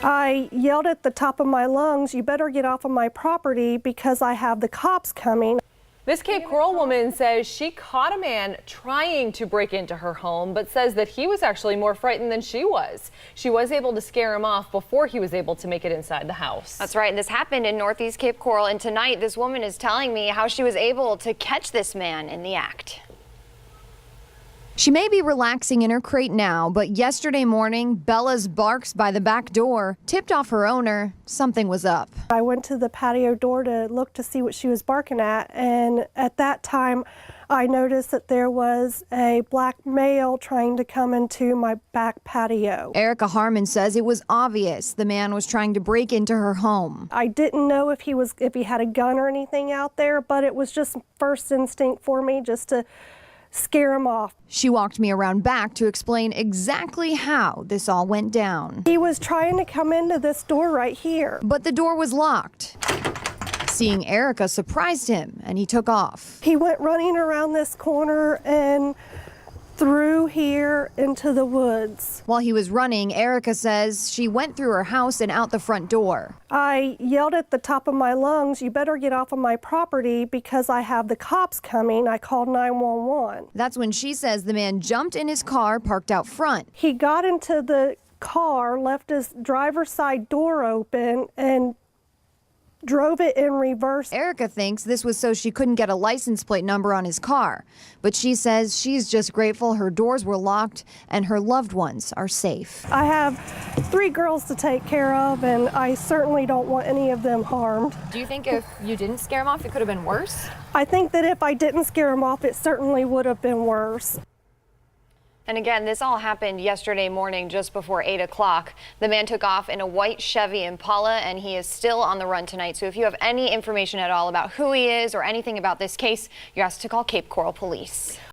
I yelled at the top of my lungs, "You better get off of my property because I have the cops coming." This Cape Coral woman says she caught a man trying to break into her home, but says that he was actually more frightened than she was. She was able to scare him off before he was able to make it inside the house. That's right. And this happened in Northeast Cape Coral. And tonight, this woman is telling me how she was able to catch this man in the act. She may be relaxing in her crate now, but yesterday morning, Bella's barks by the back door tipped off her owner something was up. I went to the patio door to look to see what she was barking at, and at that time I noticed that there was a black male trying to come into my back patio. Erica Harmon says it was obvious the man was trying to break into her home. I didn't know if he had a gun or anything out there, but it was just first instinct for me just to scare him off. She walked me around back to explain exactly how this all went down. He was trying to come into this door right here, but the door was locked. Seeing Erica surprised him and he took off. He went running around this corner and through here into the woods. While he was running, Erica says she went through her house and out the front door. I yelled at the top of my lungs, "You better get off of my property because I have the cops coming." I called 911. That's when she says the man jumped in his car parked out front. He got into the car, left his driver's side door open, and drove it in reverse. Erica thinks this was so she couldn't get a license plate number on his car, but she says she's just grateful her doors were locked and her loved ones are safe. I have 3 girls to take care of, and I certainly don't want any of them harmed. Do you think if you didn't scare him off, it could have been worse? I think that if I didn't scare him off, it certainly would have been worse. And again, this all happened yesterday morning just before 8 o'clock. The man took off in a white Chevy Impala, and he is still on the run tonight. So if you have any information at all about who he is or anything about this case, you're asked to call Cape Coral Police.